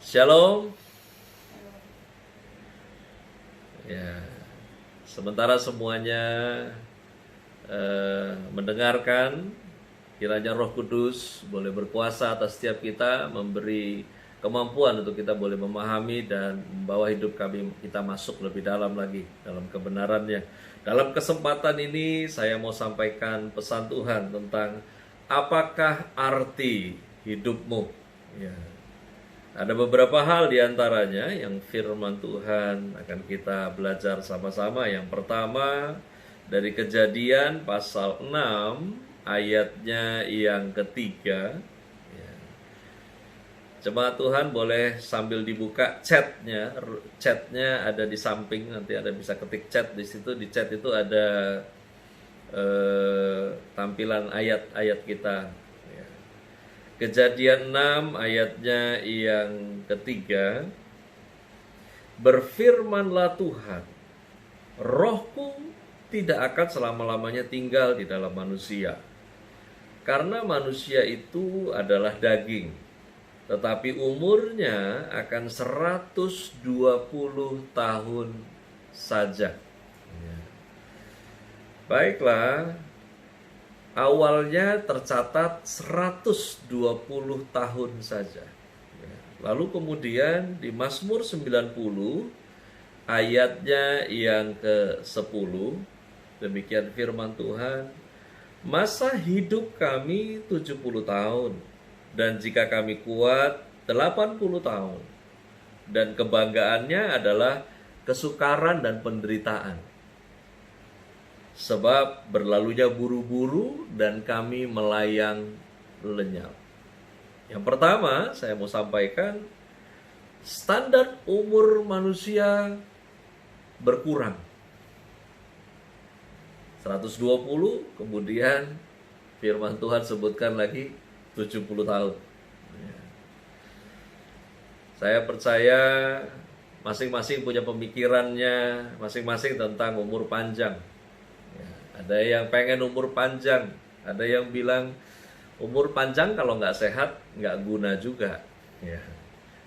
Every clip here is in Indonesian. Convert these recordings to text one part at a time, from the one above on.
Shalom. Ya, sementara semuanya mendengarkan, kiranya Roh Kudus boleh berkuasa atas setiap kita, memberi kemampuan untuk kita boleh memahami dan membawa hidup kita masuk lebih dalam lagi dalam kebenarannya. Dalam kesempatan ini saya mau sampaikan pesan Tuhan tentang apakah arti hidupmu. Ya. Ada beberapa hal diantaranya yang firman Tuhan akan kita belajar sama-sama. Yang pertama dari Kejadian pasal 6 ayatnya yang ketiga. Jemaat Tuhan boleh sambil dibuka chatnya. Chatnya ada di samping, nanti ada bisa ketik chat di situ. Di chat itu ada tampilan ayat-ayat kita. Kejadian 6 ayatnya yang ketiga. Berfirmanlah Tuhan, Rohku tidak akan selama-lamanya tinggal di dalam manusia, karena manusia itu adalah daging, tetapi umurnya akan 120 tahun saja. Baiklah, awalnya tercatat 120 tahun saja. Lalu kemudian di Mazmur 90 ayatnya yang ke-10, demikian firman Tuhan, masa hidup kami 70 tahun, dan jika kami kuat 80 tahun. Dan kebanggaannya adalah kesukaran dan penderitaan. Sebab berlalunya buru-buru dan kami melayang lenyap. Yang pertama saya mau sampaikan, standar umur manusia berkurang. 120, kemudian firman Tuhan sebutkan lagi 70 tahun. Saya percaya masing-masing punya pemikirannya masing-masing tentang umur panjang. Ada yang pengen umur panjang, ada yang bilang umur panjang kalau nggak sehat nggak guna juga.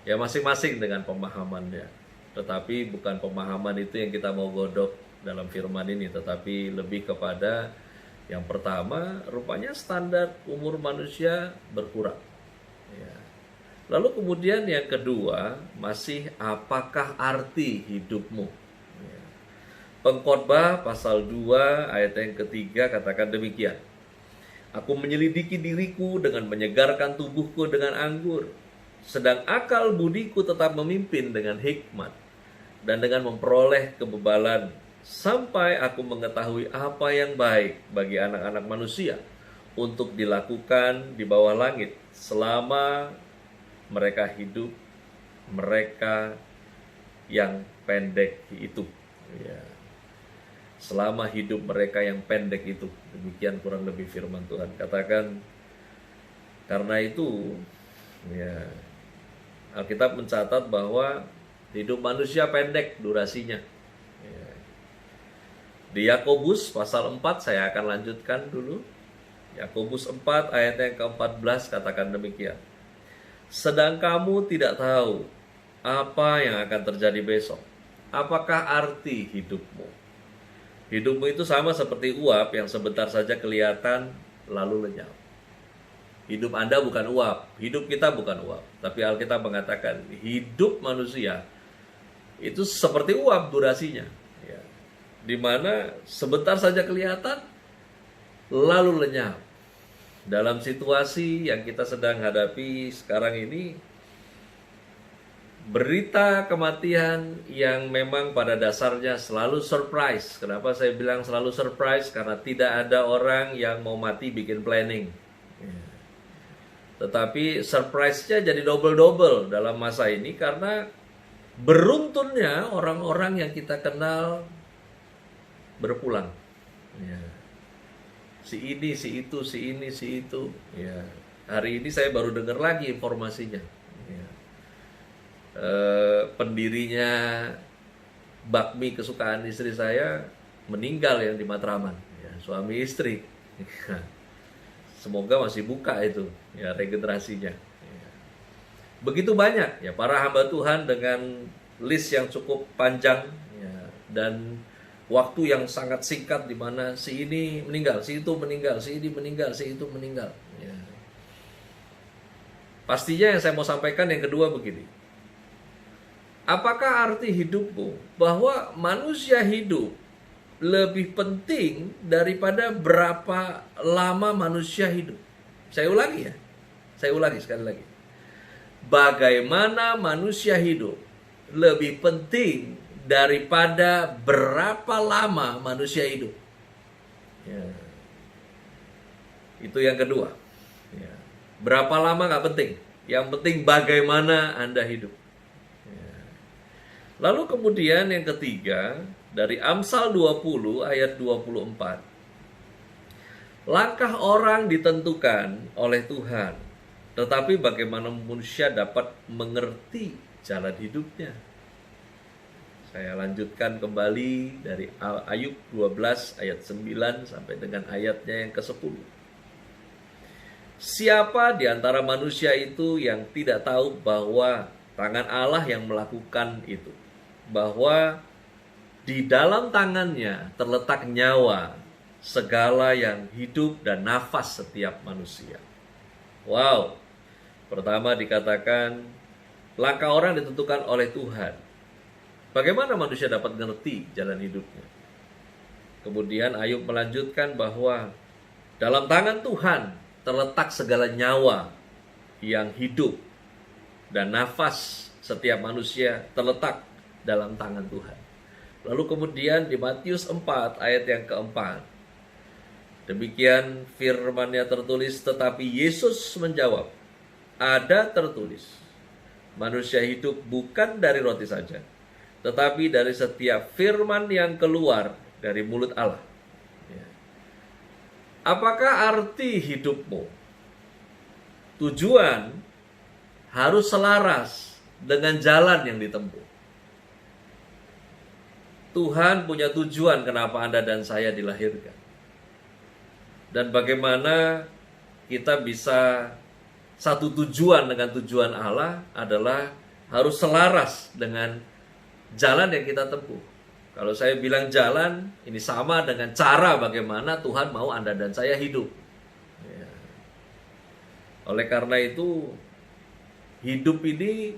Ya masing-masing dengan pemahamannya. Tetapi bukan pemahaman itu yang kita mau godok dalam firman ini, tetapi lebih kepada yang pertama, rupanya standar umur manusia berkurang. Lalu kemudian yang kedua, masih apakah arti hidupmu? Pengkhotbah pasal 2 ayat yang ketiga katakan demikian. Aku menyelidiki diriku dengan menyegarkan tubuhku dengan anggur, sedang akal budiku tetap memimpin dengan hikmat dan dengan memperoleh kebebalan, sampai aku mengetahui apa yang baik bagi anak-anak manusia untuk dilakukan di bawah langit selama mereka hidup, mereka yang pendek itu. Selama hidup mereka yang pendek itu. Demikian kurang lebih firman Tuhan. Katakan, karena itu Alkitab mencatat bahwa hidup manusia pendek durasinya. Di Yakobus pasal 4 saya akan lanjutkan dulu. Yakobus 4 ayat yang ke-14 katakan demikian. Sedang kamu tidak tahu apa yang akan terjadi besok. Apakah arti hidupmu? Hidupmu itu sama seperti uap yang sebentar saja kelihatan lalu lenyap. Hidup Anda bukan uap, hidup kita bukan uap. Tapi Alkitab mengatakan hidup manusia itu seperti uap durasinya. Di mana sebentar saja kelihatan lalu lenyap. Dalam situasi yang kita sedang hadapi sekarang ini, berita kematian yang memang pada dasarnya selalu surprise. Kenapa saya bilang selalu surprise? Karena tidak ada orang yang mau mati bikin planning. Tetapi surprise-nya jadi double-double dalam masa ini, karena beruntunnya orang-orang yang kita kenal berpulang. Si ini, si itu, si ini, si itu. Hari ini saya baru dengar lagi informasinya. Pendirinya bakmi kesukaan istri saya meninggal yang di Matraman, suami istri. Semoga masih buka itu regenerasinya. Begitu banyak ya para hamba Tuhan dengan list yang cukup panjang ya, dan waktu yang sangat singkat di mana si ini meninggal, si itu meninggal, si ini meninggal, si itu meninggal. Ya. Pastinya yang saya mau sampaikan yang kedua begini. Apakah arti hidupmu bahwa manusia hidup lebih penting daripada berapa lama manusia hidup? Saya ulangi ya. Saya ulangi sekali lagi. Bagaimana manusia hidup lebih penting daripada berapa lama manusia hidup. Ya. Itu yang kedua. Ya. Berapa lama nggak penting. Yang penting bagaimana Anda hidup. Ya. Lalu kemudian yang ketiga, dari Amsal 20 ayat 24. Langkah orang ditentukan oleh Tuhan, tetapi bagaimana manusia dapat mengerti jalan hidupnya. Saya lanjutkan kembali dari Ayub 12 ayat 9 sampai dengan ayatnya yang ke-10. Siapa di antara manusia itu yang tidak tahu bahwa tangan Allah yang melakukan itu? Bahwa di dalam tangannya terletak nyawa segala yang hidup dan nafas setiap manusia. Wow. Pertama dikatakan langkah orang ditentukan oleh Tuhan. Bagaimana manusia dapat mengerti jalan hidupnya? Kemudian Ayub melanjutkan bahwa dalam tangan Tuhan terletak segala nyawa yang hidup dan nafas setiap manusia terletak dalam tangan Tuhan. Lalu kemudian di Matius 4 ayat yang keempat, demikian firman-Nya tertulis, tetapi Yesus menjawab, ada tertulis, manusia hidup bukan dari roti saja, tetapi dari setiap firman yang keluar dari mulut Allah. Ya. Apakah arti hidupmu? Tujuan harus selaras dengan jalan yang ditempuh. Tuhan punya tujuan kenapa Anda dan saya dilahirkan. Dan bagaimana kita bisa satu tujuan dengan tujuan Allah adalah harus selaras dengan jalan yang kita tempuh. Kalau saya bilang jalan, ini sama dengan cara bagaimana Tuhan mau Anda dan saya hidup. Ya. Oleh karena itu, hidup ini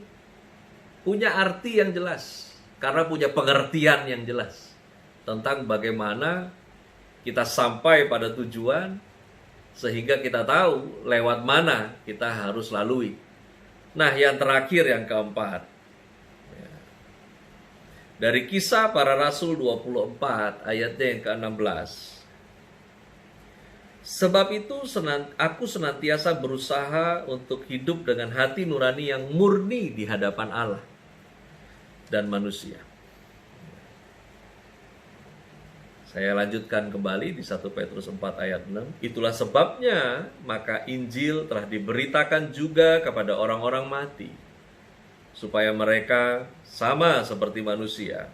punya arti yang jelas. Karena punya pengertian yang jelas. Tentang bagaimana kita sampai pada tujuan, sehingga kita tahu lewat mana kita harus lalui. Nah, yang terakhir, yang keempat. Dari Kisah Para Rasul 24 ayatnya yang ke-16. Sebab itu aku senantiasa berusaha untuk hidup dengan hati nurani yang murni di hadapan Allah dan manusia. Saya lanjutkan kembali di 1 Petrus 4 ayat 6. Itulah sebabnya maka Injil telah diberitakan juga kepada orang-orang mati, supaya mereka sama seperti manusia,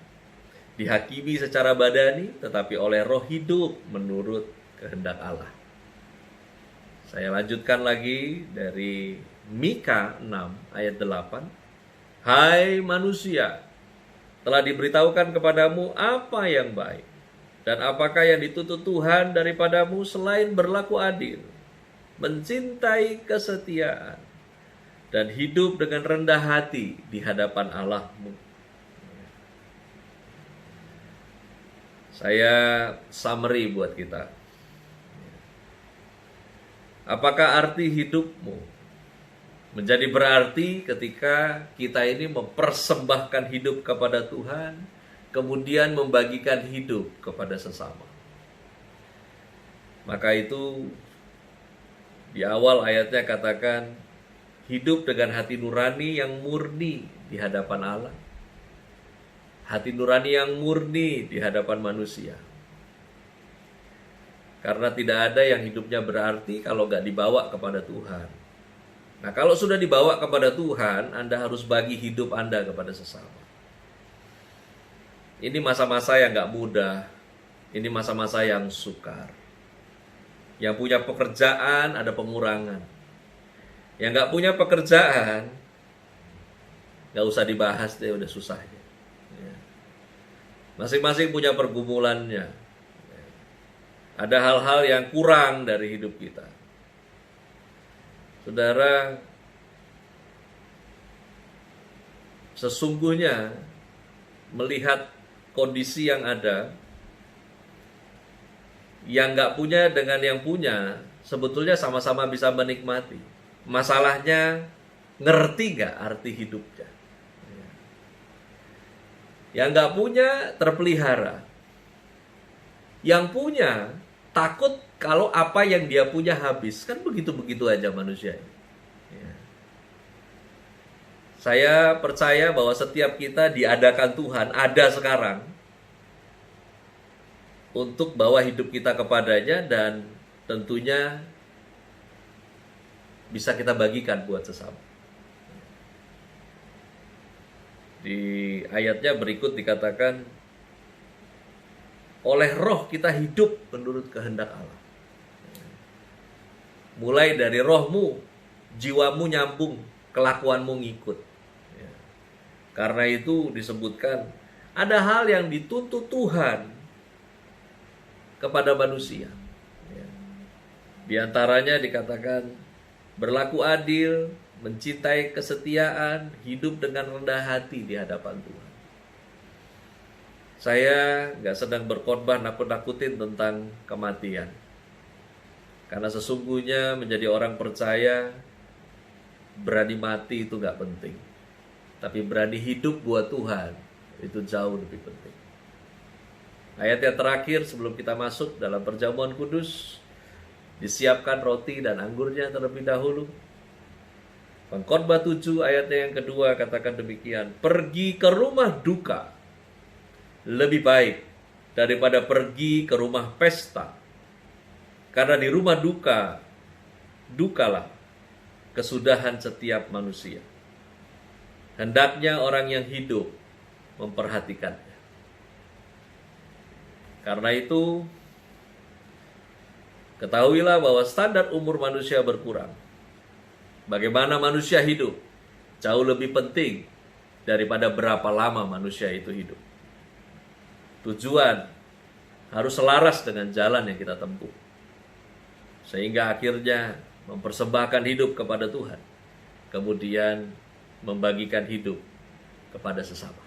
dihakimi secara badani, tetapi oleh roh hidup menurut kehendak Allah. Saya lanjutkan lagi dari Mika 6 ayat 8. Hai manusia, telah diberitahukan kepadamu apa yang baik, dan apakah yang dituntut Tuhan daripadamu selain berlaku adil, mencintai kesetiaan, dan hidup dengan rendah hati di hadapan Allahmu. Saya summary buat kita. Apakah arti hidupmu menjadi berarti ketika kita ini mempersembahkan hidup kepada Tuhan, kemudian membagikan hidup kepada sesama. Maka itu di awal ayatnya katakan, hidup dengan hati nurani yang murni di hadapan Allah. Hati nurani yang murni di hadapan manusia. Karena tidak ada yang hidupnya berarti kalau gak dibawa kepada Tuhan. Nah, kalau sudah dibawa kepada Tuhan, Anda harus bagi hidup Anda kepada sesama. Ini masa-masa yang gak mudah. Ini masa-masa yang sukar. Yang punya pekerjaan ada pengurangan. Yang gak punya pekerjaan nggak usah dibahas deh, udah susah. Ya. Masing-masing punya pergumulannya. Ada hal-hal yang kurang dari hidup kita. Saudara, sesungguhnya melihat kondisi yang ada, yang nggak punya dengan yang punya, sebetulnya sama-sama bisa menikmati. Masalahnya, ngerti nggak arti hidupnya? Yang nggak punya terpelihara. Yang punya takut kalau apa yang dia punya habis. Kan begitu-begitu aja manusia ini. Ya. Saya percaya bahwa setiap kita diadakan Tuhan, ada sekarang, untuk bawa hidup kita kepadanya, dan tentunya bisa kita bagikan buat sesama. Di ayatnya berikut dikatakan, oleh roh kita hidup menurut kehendak Allah. Mulai dari rohmu, jiwamu nyambung, kelakuanmu ngikut. Karena itu disebutkan, ada hal yang dituntut Tuhan kepada manusia. Di antaranya dikatakan, berlaku adil, mencintai kesetiaan, hidup dengan rendah hati di hadapan Tuhan. Saya nggak sedang berkhotbah nakut-nakutin tentang kematian. Karena sesungguhnya menjadi orang percaya, berani mati itu nggak penting. Tapi berani hidup buat Tuhan, itu jauh lebih penting. Ayat yang terakhir sebelum kita masuk dalam perjamuan kudus, disiapkan roti dan anggurnya terlebih dahulu. Pengkhotbah 7 ayatnya yang kedua katakan demikian, pergi ke rumah duka lebih baik daripada pergi ke rumah pesta. Karena di rumah duka, dukalah kesudahan setiap manusia. Hendaknya orang yang hidup memperhatikannya. Karena itu, ketahuilah bahwa standar umur manusia berkurang. Bagaimana manusia hidup jauh lebih penting daripada berapa lama manusia itu hidup. Tujuan harus selaras dengan jalan yang kita tempuh, sehingga akhirnya mempersembahkan hidup kepada Tuhan, kemudian membagikan hidup kepada sesama.